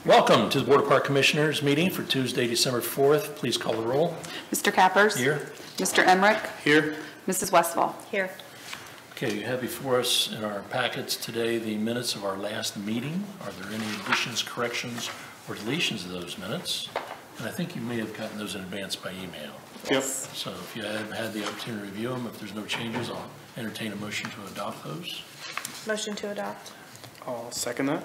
Welcome to the Board of Park Commissioners meeting for Tuesday, December 4th. Please call the roll. Mr. Cappers. Here. Mr. Emmerich. Here. Mrs. Westphal. Here. Okay, you have before us in our packets today the minutes of our last meeting. Are there any additions, corrections, or deletions of those minutes? And I think you may have gotten those in advance by email. Yes. So if you have had the opportunity to review them, if there's no changes, I'll entertain a motion to adopt those. Motion to adopt. I'll second that.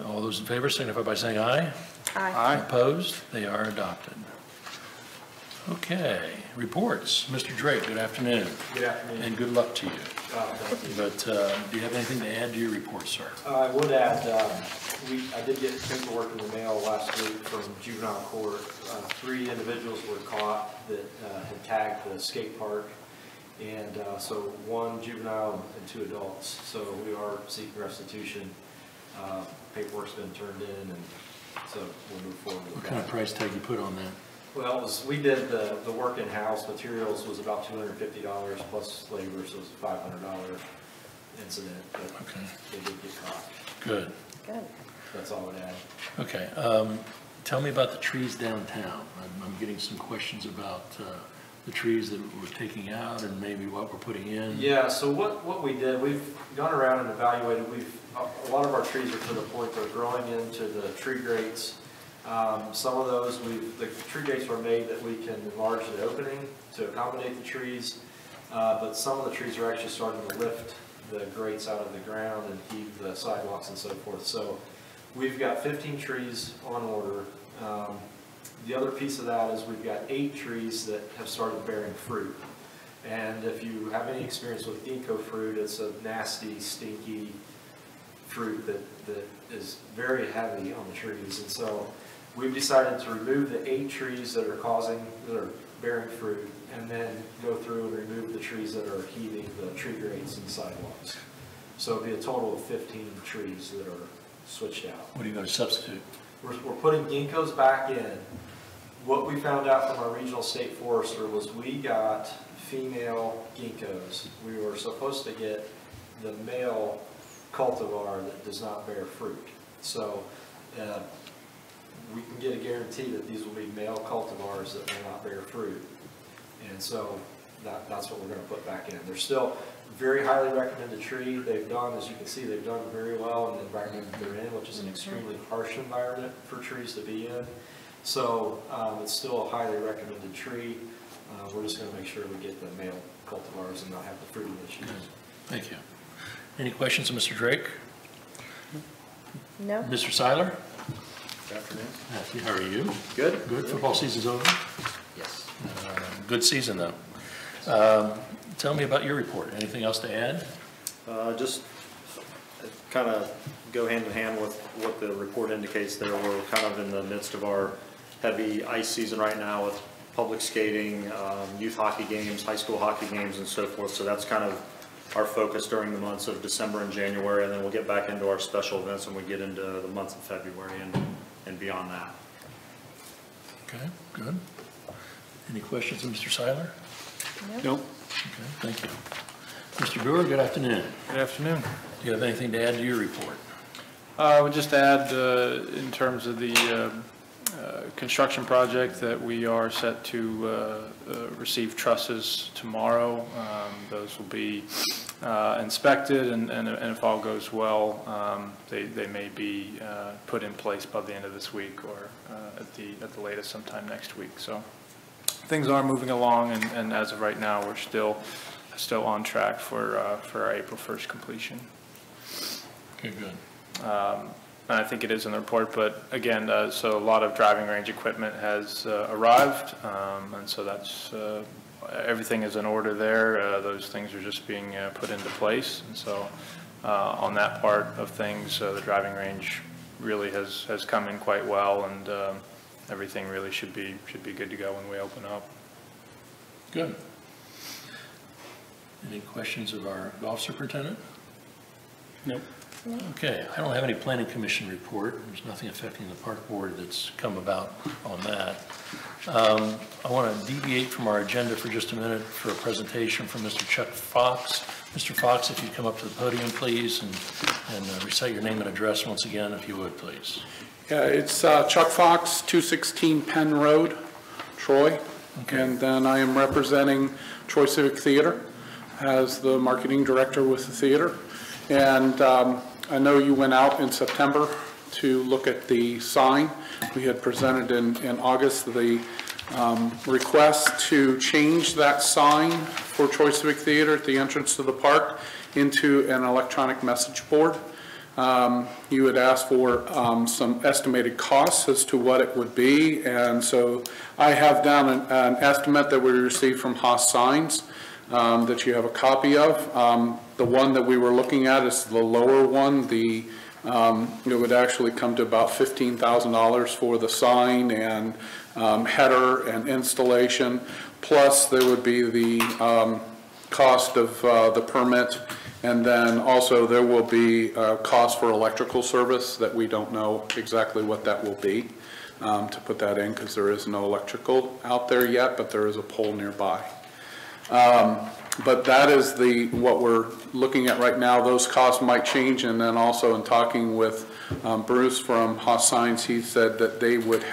All those in favor signify by saying aye. Aye. Opposed? They are adopted. Okay, reports. Mr. Drake, good afternoon. Good afternoon. And good luck to you. Thank you. But do you have anything to add to your report, sir? I would add, I did get paperwork in the mail last week from juvenile court. 3 individuals were caught that had tagged the skate park. And so 1 juvenile and 2 adults. So we are seeking restitution. Paperwork's been turned in, and so we'll move forward with that. What kind of price tag you put on that? Well, we did the work in-house. Materials was about $250 plus labor, so it was a $500 incident, but Okay. they did get caught. Good. Good. That's all I'd add. Okay. Tell me about the trees downtown. I'm getting some questions about the trees that we're taking out and maybe what we're putting in. Yeah, so what we did, we've gone around and evaluated. A lot of our trees are to the point they're growing into the tree grates. Some of those, the tree grates were made that we can enlarge the opening to accommodate the trees, but some of the trees are actually starting to lift the grates out of the ground and heave the sidewalks and so forth. So we've got 15 trees on order. The other piece of that is we've got 8 trees that have started bearing fruit. And if you have any experience with ginkgo fruit, it's a nasty, stinky fruit that is very heavy on the trees. And so we've decided to remove the 8 trees that are bearing fruit, and then go through and remove the trees that are heaving the tree grates and sidewalks. So it'll be a total of 15 trees that are switched out. What are you going to substitute? We're putting ginkgos back in. What we found out from our regional state forester was we got female ginkgos. We were supposed to get the male cultivar that does not bear fruit. So we can get a guarantee that these will be male cultivars that will not bear fruit. And so that's what we're going to put back in. They're still very highly recommended tree. They've done, as you can see, they've done very well in the environment that they're in, which is an extremely harsh environment for trees to be in. So it's still a highly recommended tree. We're just going to make sure we get the male cultivars and not have the fruiting issues. Thank you. Any questions of Mr. Drake? No. Mr. Seiler? Good afternoon. Matthew, how are you? Good. Good. Football season's over? Yes. Good season, though. Tell me about your report. Anything else to add? Just kind of go hand in hand with what the report indicates there. We're kind of in the midst of our heavy ice season right now with public skating, youth hockey games, high school hockey games, and so forth. So that's kind of our focus during the months of December and January, and then we'll get back into our special events when we get into the month of February and beyond that. Okay, good. Any questions of Mr. Seiler? Nope. Okay, thank you. Mr. Brewer, good afternoon. Good afternoon. Do you have anything to add to your report? I would just add, in terms of the construction project, that we are set to receive trusses tomorrow. Those will be inspected, and if all goes well, they may be put in place by the end of this week, or at the latest sometime next week. So things are moving along, and as of right now, we're still on track for our April 1st completion. Okay, good. And I think it is in the report, but again, so a lot of driving range equipment has arrived, and so that's everything is in order there. Those things are just being put into place, and so on that part of things, the driving range really has come in quite well, and everything really should be good to go when we open up. Good. Any questions of our golf superintendent? Nope. Okay, I don't have any planning commission report. There's nothing affecting the park board that's come about on that. I want to deviate from our agenda for just a minute for a presentation from Mr. Chuck Fox. Mr. Fox, if you'd come up to the podium, please, and recite your name and address once again, if you would, please. Yeah, it's Chuck Fox, 216 Penn Road, Troy. Okay. And then I am representing Troy Civic Theater as the marketing director with the theater. And I know you went out in September to look at the sign. We had presented in August the request to change that sign for Troy Civic Theater at the entrance to the park into an electronic message board. You had asked for some estimated costs as to what it would be, and so I have down an estimate that we received from Haas Signs that you have a copy of. The one that we were looking at is the lower one. It would actually come to about $15,000 for the sign and header and installation, plus there would be the cost of the permit. And then also there will be a cost for electrical service that we don't know exactly what that will be to put that in, because there is no electrical out there yet, but there is a pole nearby. But that is what we're looking at right now. Those costs might change, and then also in talking with Bruce from Haas Signs, he said that they would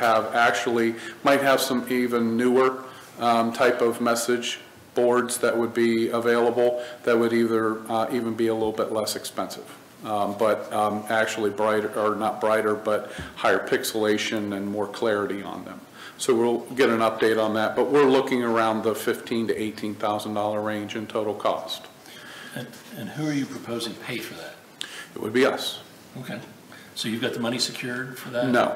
might have some even newer type of message boards that would be available that would either even be a little bit less expensive, but actually brighter, or not brighter, but higher pixelation and more clarity on them. So we'll get an update on that, but we're looking around the $15,000 to $18,000 range in total cost. And who are you proposing to pay for that? It would be us. Okay. So you've got the money secured for that? No.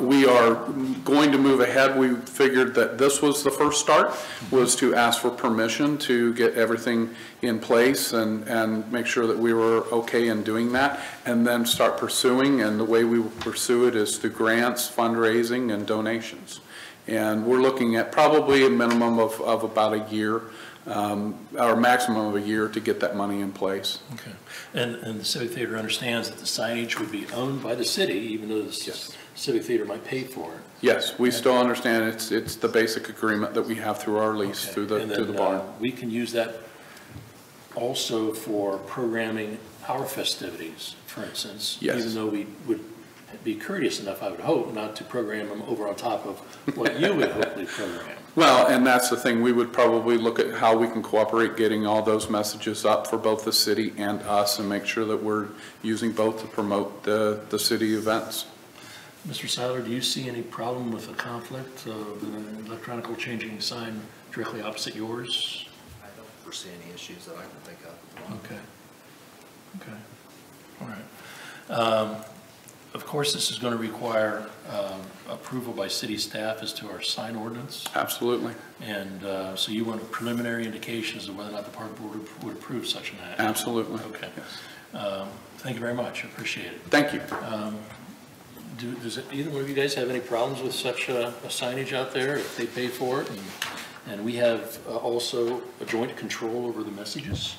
We are going to move ahead. We figured that this was the first start, was to ask for permission to get everything in place and make sure that we were okay in doing that, and then start pursuing. And the way we will pursue it is through grants, fundraising, and donations. And we're looking at probably a minimum of about a year, or maximum of a year, to get that money in place. Okay. And the Civic Theater understands that the signage would be owned by the city, even though the Yes. Civic Theater might pay for it. Yes, we still understand it's the basic agreement that we have through our lease, Okay. through the And then, barn. we can use that also for programming our festivities, for instance. Yes. Even though we would be courteous enough, I would hope, not to program them over on top of what you would hopefully program. Well, and that's the thing, we would probably look at how we can cooperate getting all those messages up for both the city and us, and make sure that we're using both to promote the city events. Mr. Seiler, do you see any problem with a conflict of an electronic changing sign directly opposite yours? I don't foresee any issues that I can think of. Okay. Okay. All right. Of course, this is going to require approval by city staff as to our sign ordinance. Absolutely. And so you want a preliminary indication as to whether or not the park board would approve such an act? Absolutely. Okay. Yes. Thank you very much. I appreciate it. Thank you. Does either one of you guys have any problems with such a signage out there if they pay for it? And we have also a joint control over the messages?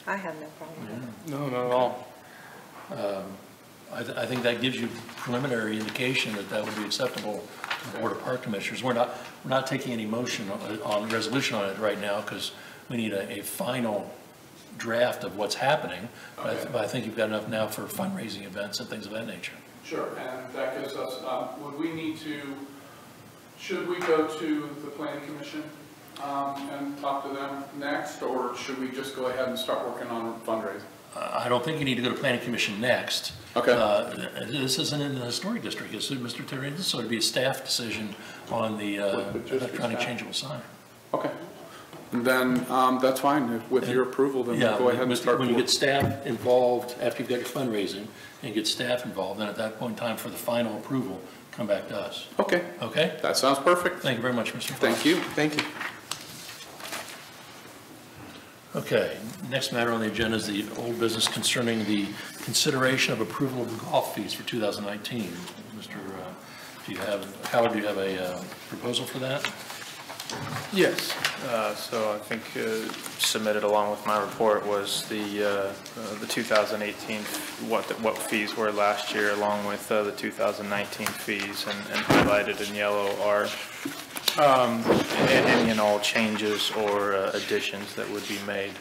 I have no problem with it. No, not at all. I think that gives you preliminary indication that that would be acceptable to the Board of Park Commissioners. We're not taking any motion on resolution on it right now because we need a final draft of what's happening. Okay. But I think you've got enough now for fundraising events and things of that nature. Sure, and that gives us, should we go to the planning commission and talk to them next, or should we just go ahead and start working on fundraising? I don't think you need to go to Planning Commission next. Okay. This isn't in the historic district, is it, Mr. Terry? This ought to be a staff decision on the electronic changeable sign. Okay. And then that's fine. With your approval, then Yeah, we'll go ahead and start. when you get staff involved, after you've got your fundraising, and get staff involved, then at that point in time for the final approval, come back to us. Okay. Okay? That sounds perfect. Thank you very much, Mr. Fox. Thank you. Thank you. Okay, next matter on the agenda is the old business concerning the consideration of approval of the golf fees for 2019. Howard, do you have a proposal for that? Yes, so I think submitted along with my report was the 2018, what fees were last year, along with the 2019 fees, and highlighted in yellow are any and all changes or additions that would be made.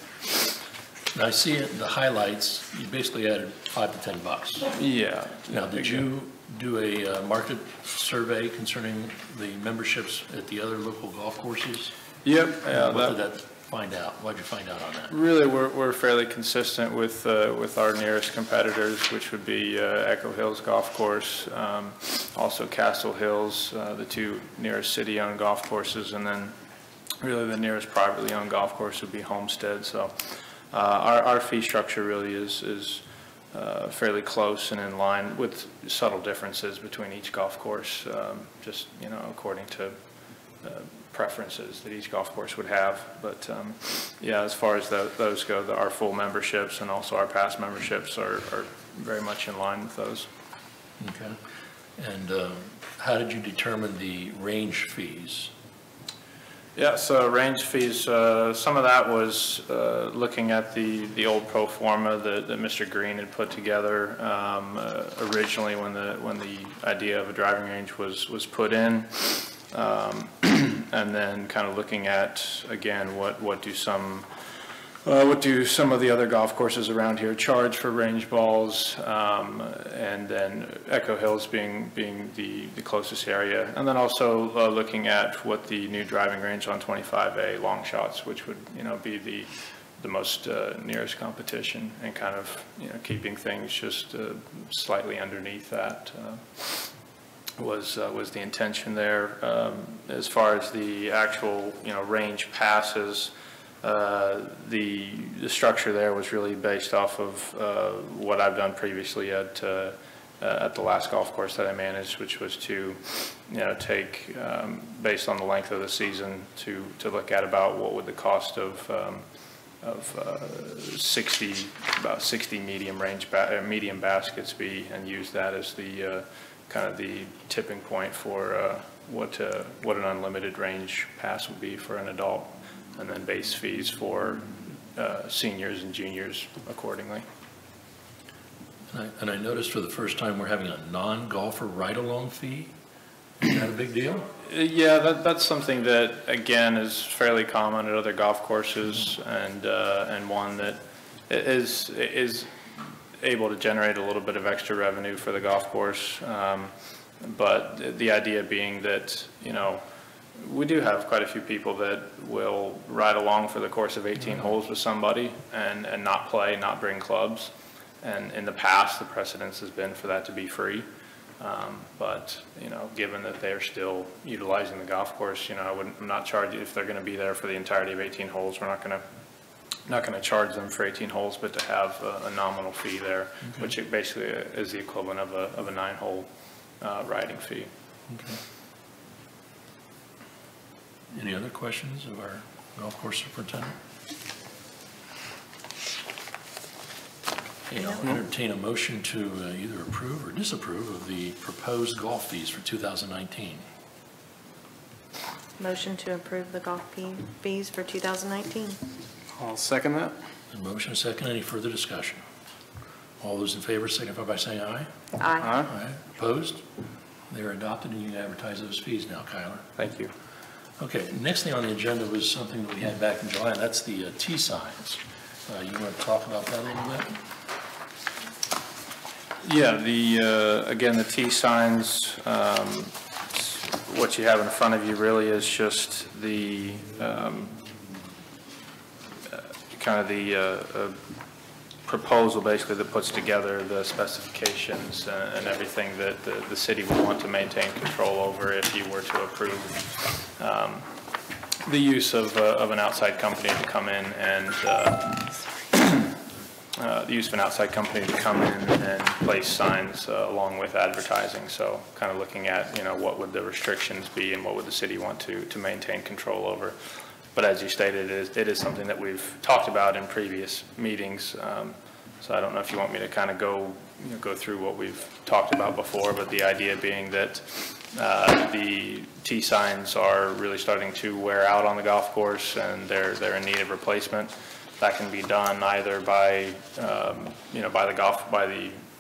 And I see it in the highlights, you basically added $5 to $10. Yeah. Now, did you do a market survey concerning the memberships at the other local golf courses? Yep. What did that find out? What did you find out on that? Really, we're fairly consistent with our nearest competitors, which would be Echo Hills Golf Course, also Castle Hills, the two nearest city-owned golf courses, and then really the nearest privately owned golf course would be Homestead. So our fee structure really is fairly close and in line with subtle differences between each golf course, just, you know, according to preferences that each golf course would have. But yeah, as far as those go, our full memberships and also our past memberships are very much in line with those. Okay. And how did you determine the range fees? Yeah, so range fees, some of that was looking at the old pro forma that Mr. Green had put together originally when the idea of a driving range was put in. And then kind of looking at, again, what do some of the other golf courses around here charge for range balls, and then Echo Hills being the closest area, and then also looking at what the new driving range on 25A long shots, which would, you know, be the most nearest competition, and kind of, you know, keeping things just slightly underneath that. Was the intention there. As far as the actual, you know, range passes, the structure there was really based off of what I've done previously at the last golf course that I managed, which was to, you know, take based on the length of the season to look at about what would the cost of 60 medium range medium baskets be, and use that as the kind of the tipping point for what an unlimited range pass would be for an adult, and then base fees for seniors and juniors accordingly. And I noticed for the first time we're having a non-golfer ride-along fee. Is that a big deal? Yeah, that's something that, again, is fairly common at other golf courses, and one that is able to generate a little bit of extra revenue for the golf course. But the idea being that, you know, we do have quite a few people that will ride along for the course of 18 holes with somebody and not play, not bring clubs. And in the past, the precedence has been for that to be free. But, you know, given that they're still utilizing the golf course, you know, I'm not charging, if they're going to be there for the entirety of 18 holes, we're not going to charge them for 18 holes, but to have a nominal fee there, which it basically is the equivalent of a 9-hole riding fee. Okay. Any other questions of our golf course superintendent? Okay, I'll entertain a motion to either approve or disapprove of the proposed golf fees for 2019. Motion to approve the golf fees for 2019. I'll second that. A motion, a second. Any further discussion? All those in favor signify by saying aye. Aye. Aye. Opposed? They are adopted, and you can advertise those fees now, Kyler. Thank you. Okay, next thing on the agenda was something that we had back in July, and that's the T signs. You want to talk about that a little bit? Yeah, again, the T signs, what you have in front of you really is just the kind of the proposal basically that puts together the specifications and everything that the city would want to maintain control over if you were to approve the use of an outside company to come in and the use of an outside company to come in and place signs along with advertising. So kind of looking at, you know, what would the restrictions be and what would the city want to maintain control over. But as you stated, it is something that we've talked about in previous meetings. So I don't know if you want me to kind of go through what we've talked about before, but the idea being that the T signs are really starting to wear out on the golf course, and they're in need of replacement. That can be done either by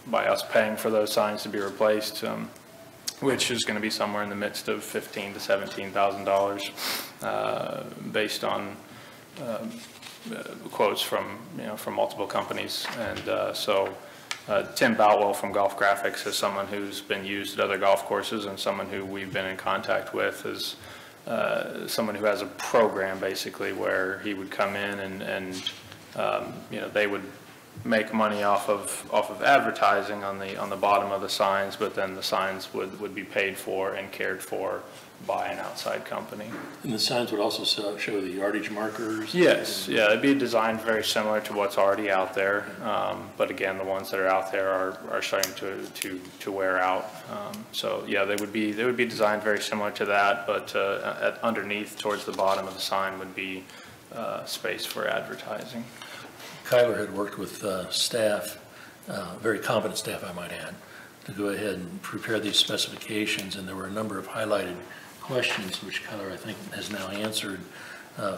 by us paying for those signs to be replaced, which is going to be somewhere in the midst of $15,000 to $17,000, based on quotes from, from multiple companies. And so Tim Boutwell from Golf Graphics is someone who's been used at other golf courses, and someone who we've been in contact with is someone who has a program basically where he would come in and they would make money off of advertising on the bottom of the signs, but then the signs would be paid for and cared for by an outside company. And the signs would also show the yardage markers? Yes, yeah, it'd be designed very similar to what's already out there, but again, the ones that are out there are starting to wear out. So yeah, they would be designed very similar to that, but underneath, towards the bottom of the sign, would be space for advertising. Kyler had worked with staff, very competent staff, I might add, to go ahead and prepare these specifications, and there were a number of highlighted questions which Kyler, I think, has now answered.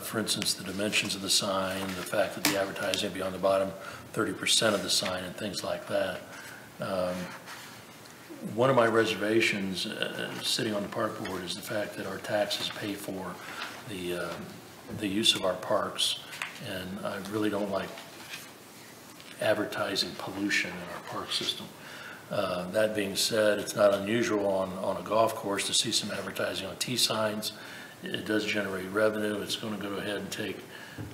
For instance, the dimensions of the sign, the fact that the advertising would be on the bottom 30% of the sign, and things like that. One of my reservations sitting on the park board is the fact that our taxes pay for the use of our parks, and I really don't like advertising pollution in our park system. That being said, it's not unusual on a golf course to see some advertising on T signs. It does generate revenue. It's going to go ahead and take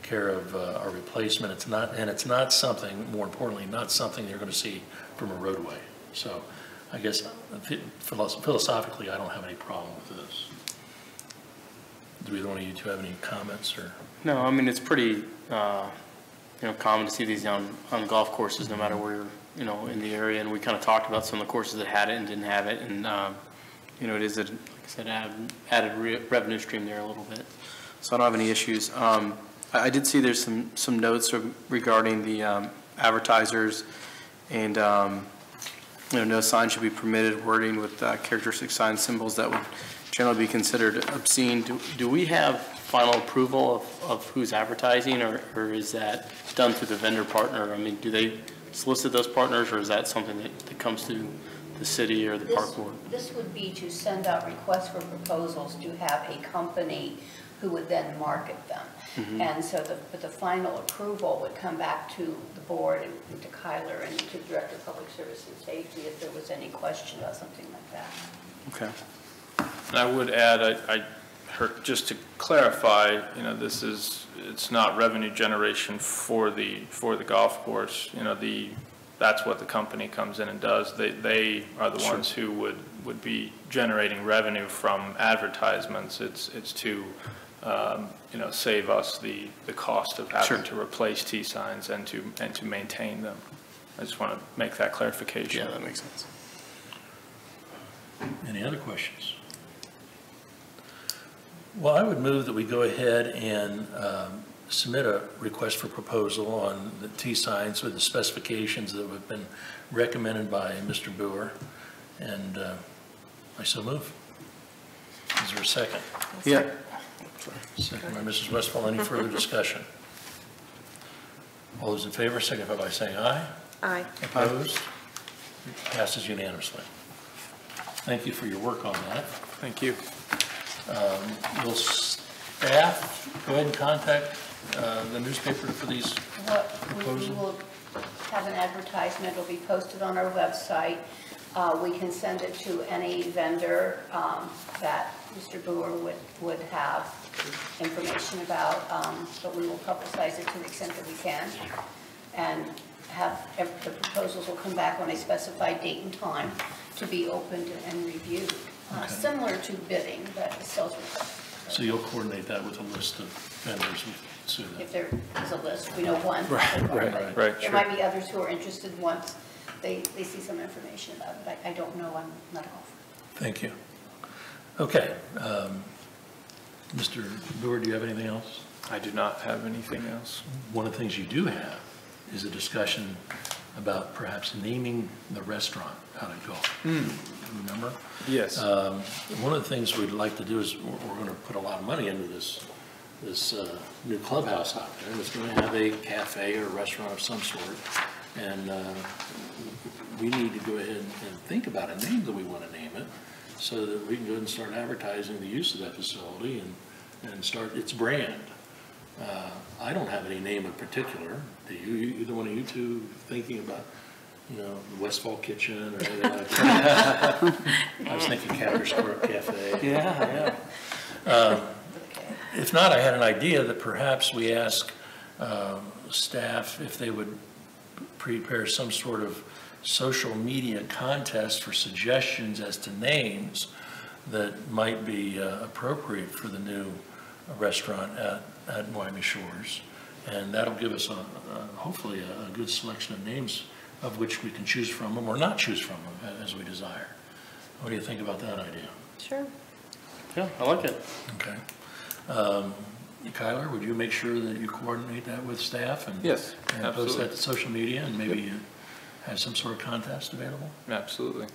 care of our replacement. It's not something, more importantly, not something you're going to see from a roadway. So I guess philosophically, I don't have any problem with this. Do either one of you two have any comments? Or? No, I mean, it's pretty common to see these on golf courses, no matter where you're, in the area. And we kind of talked about some of the courses that had it and didn't have it. And, it is, like I said, added revenue stream there a little bit. So I don't have any issues. I did see there's some notes regarding the advertisers, and, no sign should be permitted, wording with characteristic sign symbols that would generally be considered obscene. Do we have final approval of who's advertising, or is that done through the vendor partner? I mean, do they solicit those partners, or is that something that comes through the city or the park board? This would be to send out requests for proposals to have a company who would then market them. Mm-hmm. And so the final approval would come back to the board and to Kyler and to Director of Public Service and Safety if there was any question about something like that. Okay. And I would add, I heard, just to clarify, it's not revenue generation for the golf course. That's what the company comes in and does. They are the ones who would be generating revenue from advertisements. It's to save us the cost of having to replace T signs and to maintain them. I just want to make that clarification. Yeah, that makes sense. Any other questions? Well, I would move that we go ahead and submit a request for proposal on the T signs with the specifications that have been recommended by Mr. Boer, and I so move. Is there a second? Yeah. Second by Mrs. Westfall. Any further discussion? All those in favor signify by saying aye. Aye. Opposed? Passes unanimously. Thank you for your work on that. Thank you. Will staff go ahead and contact the newspaper for these proposals? We will have an advertisement. It'll be posted on our website. We can send it to any vendor that Mr. Boer would have information about, but we will publicize it to the extent that we can, and the proposals will come back on a specified date and time to be opened and reviewed. Similar to bidding, but the sales request. So you'll coordinate that with a list of vendors? If there is a list, we know one. Right. There might be others who are interested once they see some information about it, but I don't know. I'm not off. Thank you. Okay. Mr. Boer, do you have anything else? I do not have anything else. One of the things you do have is a discussion about perhaps naming the restaurant out at Golf. Remember? Yes. One of the things we'd like to do is we're going to put a lot of money into this new clubhouse out there, and it's going to have a cafe or a restaurant of some sort, and we need to go ahead and think about a name that we want to name it, so that we can go ahead and start advertising the use of that facility and start its brand. I don't have any name in particular. Do you, either one of you two thinking about, you know, the Westfall Kitchen or anything like that? I was thinking Captain's Court Cafe. Yeah. If not, I had an idea that perhaps we ask staff if they would prepare some sort of social media contest for suggestions as to names that might be appropriate for the new restaurant at Miami Shores. And that'll give us hopefully a good selection of names of which we can choose from them or not choose from them as we desire. What do you think about that idea? Sure. Yeah, I like it. Okay. Kyler, would you make sure that you coordinate that with staff and Yes, and post absolutely. that to social media and maybe have some sort of contest available? Absolutely.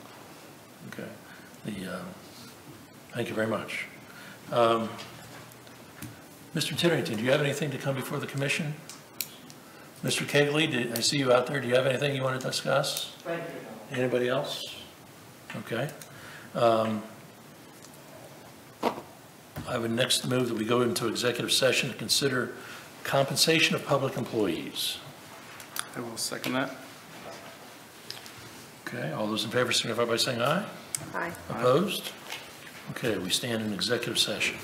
Okay. Thank you very much. Mr. Titterington, do you have anything to come before the commission? Mr. Kegley, I see you out there. Do you have anything you want to discuss? Thank you. Anybody else? Okay. I would next move that we go into executive session to consider compensation of public employees. I will second that. Okay, all those in favor signify by saying aye. Aye. Opposed? Okay, we stand in executive session.